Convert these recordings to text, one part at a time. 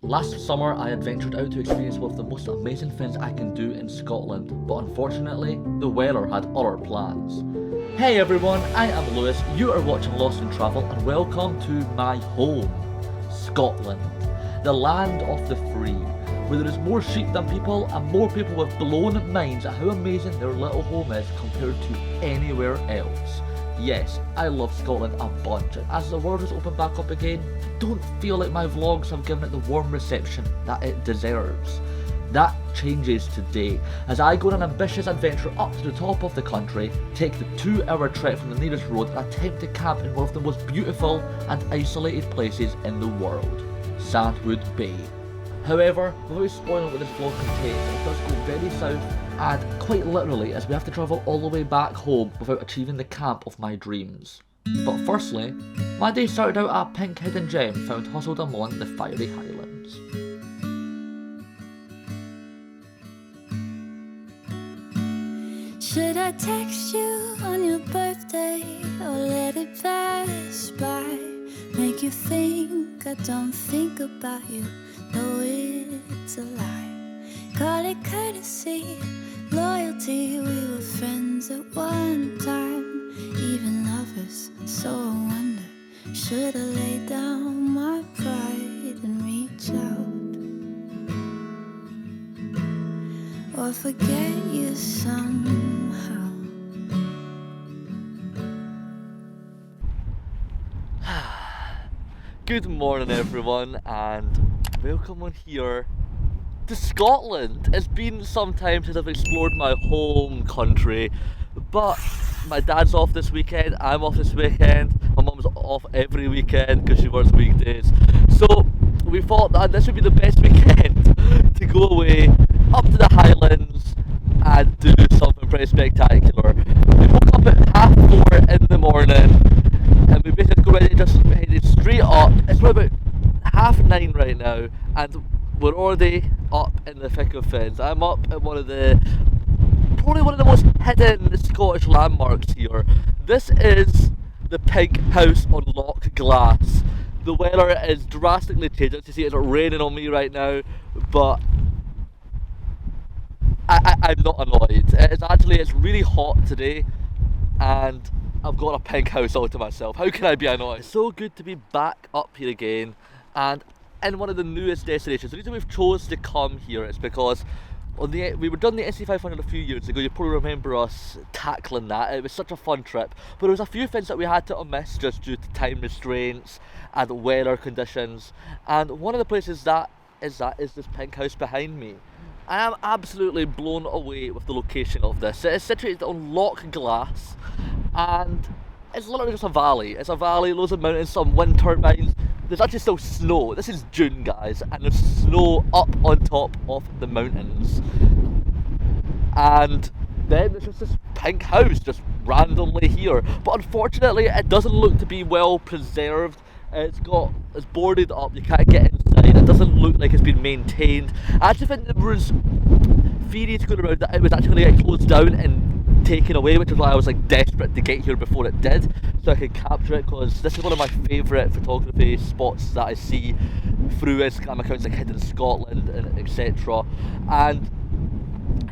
Last summer I adventured out to experience one of the most amazing things I can do in Scotland, but unfortunately, the weather had other plans. Hey everyone, I am Lewis, you are watching Lost in Travel, and welcome to my home, Scotland, the land of the free, where there is more sheep than people and more people with blown minds at how amazing their little home is compared to anywhere else. Yes, I love Scotland a bunch, and as the world has opened back up again, don't feel like my vlogs have given it the warm reception that it deserves. That changes today, as I go on an ambitious adventure up to the top of the country, take the 2-hour trek from the nearest road and attempt to camp in one of the most beautiful and isolated places in the world, Sandwood Bay. However, without spoiling what this vlog contains, it does go very south, and quite literally, as we have to travel all the way back home without achieving the camp of my dreams. But firstly, my day started out at a pink hidden gem found hustled among the fiery highlands. Should I text you on your birthday or let it pass by? Make you think I don't think about you, though it's a lie. Call it courtesy, loyalty, we were friends at one time, even lovers, so I wonder, should I lay down my pride and reach out, or forget you somehow? Good morning everyone, and welcome on here to Scotland. It's been some time since I've explored my home country, but my dad's off this weekend, I'm off this weekend, my mum's off every weekend because she works weekdays. So we thought that this would be the best weekend to go away up to the Highlands and do something pretty spectacular. We woke up at 4:30 in the morning and we basically go ready, just headed straight up. It's probably about 9:30 right now, and we're already up in the thick of things. I'm up at probably one of the most hidden Scottish landmarks here. This is the Pig House on Loch Glass. The weather is drastically changed. As you see, it's raining on me right now, but I'm not annoyed. It's really hot today, and I've got a pink house all to myself. How can I be annoyed? It's so good to be back up here again, and in one of the newest destinations. The reason we've chose to come here is because we were done the SC500 a few years ago. You probably remember us tackling that. It was such a fun trip, but there was a few things that we had to omit just due to time restraints and weather conditions. And one of the places that is this pink house behind me. I am absolutely blown away with the location of this. It is situated on Loch Glass, and it's literally just a valley. It's a valley, loads of mountains, some wind turbines. There's actually still snow. This is June, guys, and there's snow up on top of the mountains. And then there's just this pink house just randomly here. But unfortunately, it doesn't look to be well preserved. It's boarded up, you can't get inside. It doesn't look like it's been maintained. I actually think there was theories going around that it was actually going to get closed down and taken away, which is why I was like desperate to get here before it did, so I could capture it, because this is one of my favourite photography spots that I see through Instagram accounts like Hidden Scotland and etc. And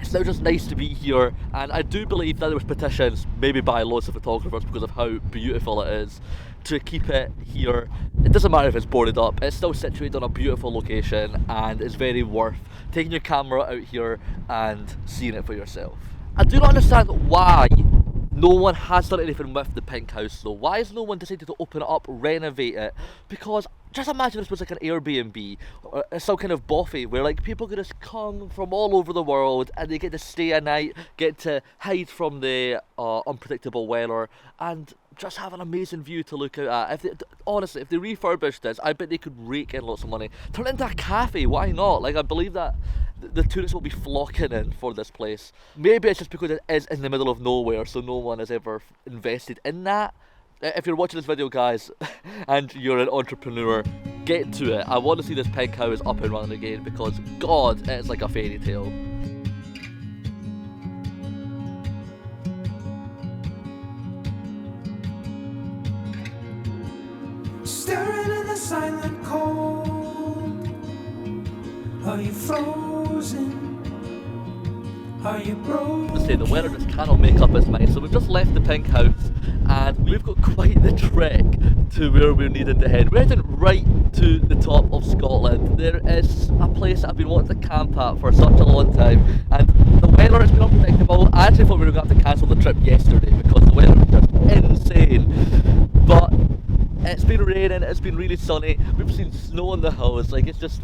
it's now just nice to be here, and I do believe that there was petitions, maybe by lots of photographers because of how beautiful it is, to keep it here. It doesn't matter if it's boarded up, it's still situated on a beautiful location, and it's very worth taking your camera out here and seeing it for yourself. I do not understand why no one has done anything with the pink house though. Why has no one decided to open it up, renovate it? Because just imagine this was like an Airbnb or some kind of buffet where like people could just come from all over the world and they get to stay a night, get to hide from the unpredictable weather, and just have an amazing view to look out at. Honestly, if they refurbished this, I bet they could rake in lots of money. Turn it into a cafe, why not? Like, I believe that the tourists will be flocking in for this place. Maybe it's just because it is in the middle of nowhere, so no one has ever invested in that. If you're watching this video, guys, and you're an entrepreneur, get to it. I want to see this pink house up and running again, because God, it's like a fairy tale. Staring in the silent cold, Are you frozen? Are you broken? To say the weather just cannot make up its mind, so we've just left the pink house and we've got quite the trek to where we're needing to head. We're heading right to the top of Scotland. There is a place that I've been wanting to camp at for such a long time, and the weather has been unpredictable. I actually thought we were going to have to cancel the trip yesterday because the weather was just insane, but it's been raining, it's been really sunny, we've seen snow on the hills, like it's just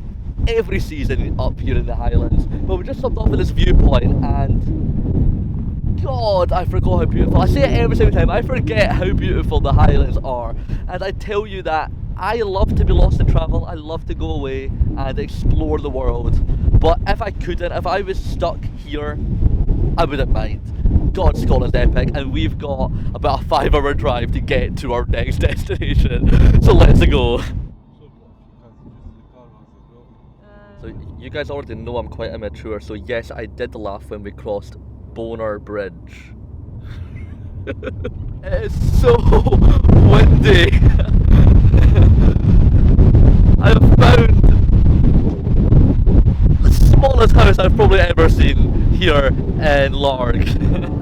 every season up here in the Highlands. But we just stopped off at this viewpoint and God, I forgot how beautiful. I say it every single time, I forget how beautiful the Highlands are. And I tell you that I love to be lost in travel, I love to go away and explore the world. But if I couldn't, if I was stuck here, I wouldn't mind. God, Scotland's epic, and we've got about a 5-hour drive to get to our next destination. So let's go. So you guys already know I'm quite immature, so yes, I did laugh when we crossed Bonar Bridge. It is so windy. I've found the smallest house I've probably ever seen here in Larg.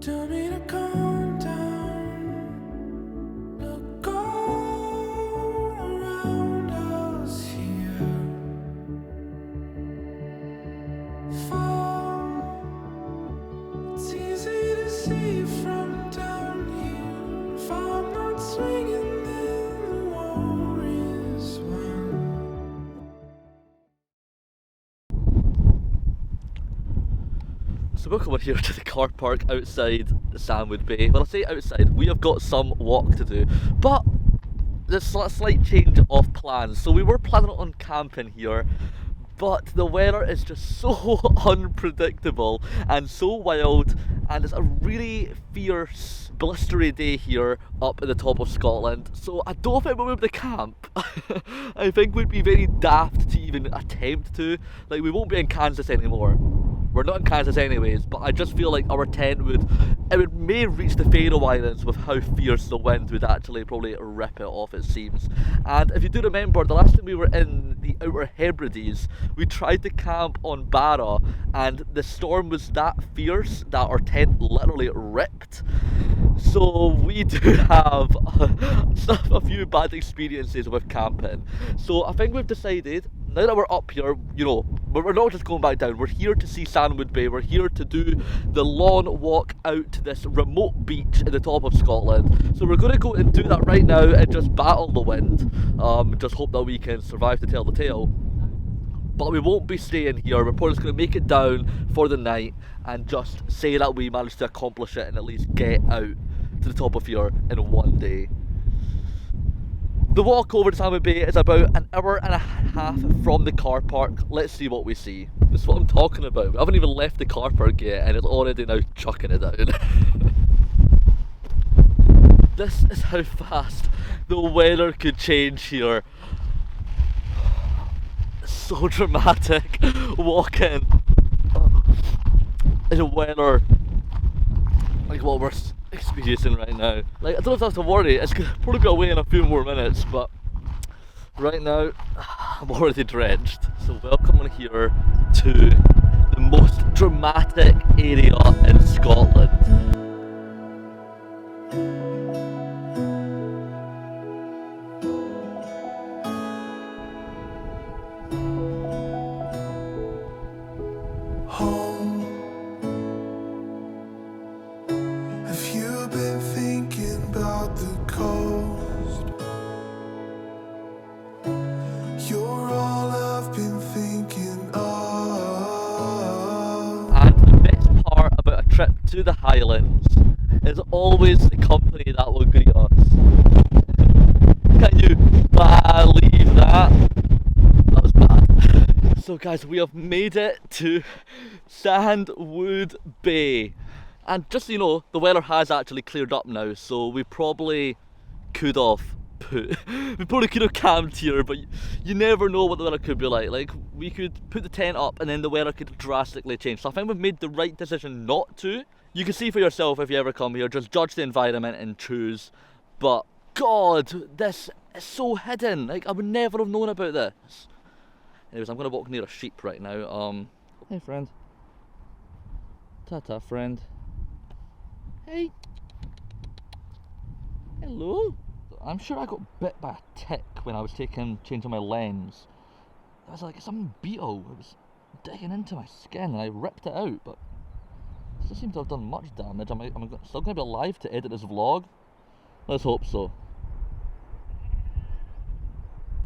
Tell me to calm down. Look all around us here. Fall. It's easy to see from down here. If I'm not swinging, then the war is won. So we're coming here to the car park outside Sandwood Bay. Well, I say outside, we have got some walk to do, but there's a slight change of plans. So we were planning on camping here, but the weather is just so unpredictable and so wild, and it's a really fierce, blistery day here up at the top of Scotland. So I don't think we'll move the camp. I think we'd be very daft to even attempt to. Like, we won't be in Kansas anymore. We're not in Kansas anyways, but I just feel like our tent may reach the Faroe Islands with how fierce the wind would actually probably rip it off, it seems. And if you do remember, the last time we were in the Outer Hebrides, we tried to camp on Barra, and the storm was that fierce that our tent literally ripped. So we do have a few bad experiences with camping. So I think we've decided, now that we're up here, you know, we're not just going back down, we're here to see Sandwood Bay, we're here to do the long walk out to this remote beach at the top of Scotland. So we're going to go and do that right now and just battle the wind, just hope that we can survive to tell the tale. But we won't be staying here, we're probably just going to make it down for the night and just say that we managed to accomplish it and at least get out to the top of here in one day. The walk over to Sandwood Bay is about an hour and a half from the car park. Let's see what we see. This is what I'm talking about. We haven't even left the car park yet and it's already now chucking it down. This is how fast the weather could change here. So dramatic walking in a weather like what we're experiencing right now. Like, I don't have to worry, it's gonna probably be away in a few more minutes, but right now I'm already drenched. So welcome on here to the most dramatic area in Scotland. To the Highlands is always the company that will greet us. Can you believe that? That was bad. So guys, we have made it to Sandwood Bay. And just so you know, the weather has actually cleared up now, so we probably could have put. We probably could have camped here, but you never know what the weather could be like. Like, we could put the tent up and then the weather could drastically change. So I think we've made the right decision not to. You can see for yourself if you ever come here, just judge the environment and choose. But God, this is so hidden. Like, I would never have known about this. Anyways, I'm gonna walk near a sheep right now. Hey friend. Ta-ta friend. Hey. Hello. I'm sure I got bit by a tick when I was changing my lens. It was like some beetle. It was digging into my skin and I ripped it out, but it doesn't seem to have done much damage. I'm still going to be alive to edit this vlog. Let's hope so.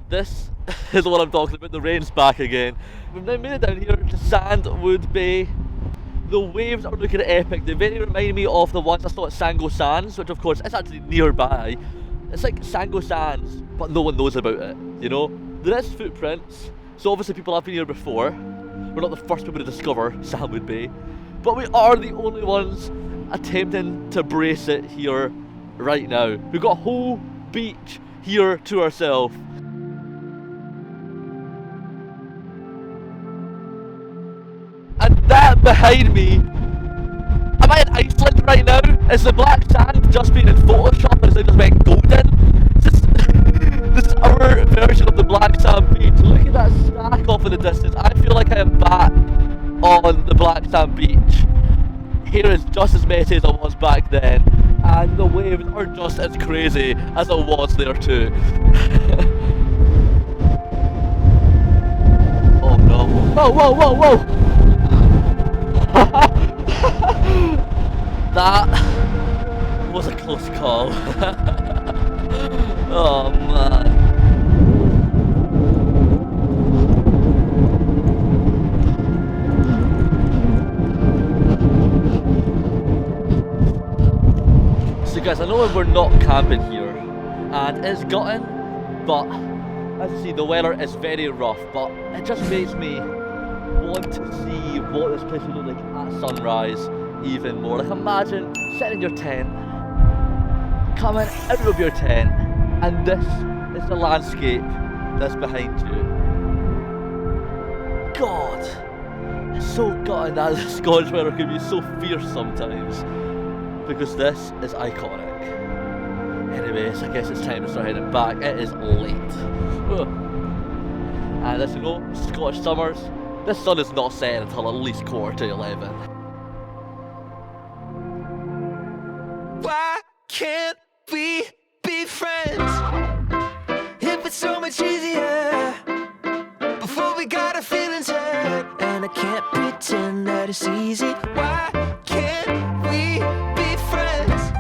This is what I'm talking about, the rain's back again. We've now made it down here to Sandwood Bay. The waves are looking epic. They very remind me of the ones I saw at Sango Sands, which of course is actually nearby. It's like Sango Sands, but no one knows about it, you know? There is footprints, so obviously people have been here before. We're not the first people to discover Sandwood Bay, but we are the only ones attempting to brace it here right now. We've got a whole beach here to ourselves. And that behind me, am I in Iceland right now? Is the black sand just been in Photoshop and it just went golden? This is our version of the black sand beach. Look at that stack off in the distance. I feel like I am back on the black sand beach. Here is just as messy as I was back then, and the waves are just as crazy as I was there too. Oh no. Whoa, whoa, whoa, whoa! That was a close call. Oh man. So guys, I know we're not camping here, and it's gutting, but as you see, the weather is very rough, but it just makes me want to see what this place will look like at sunrise even more. Like, imagine sitting in your tent, coming out of your tent, and this is the landscape that's behind you. God, it's so gutting that the Scottish weather can be so fierce sometimes, because this is iconic. Anyways, I guess it's time to start heading back. It is late. And as you know, Scottish summers, the sun is not setting until at least 11:15. Why can't we be friends? If it's so much easier before we got our feelings hurt, and I can't pretend that it's easy. Why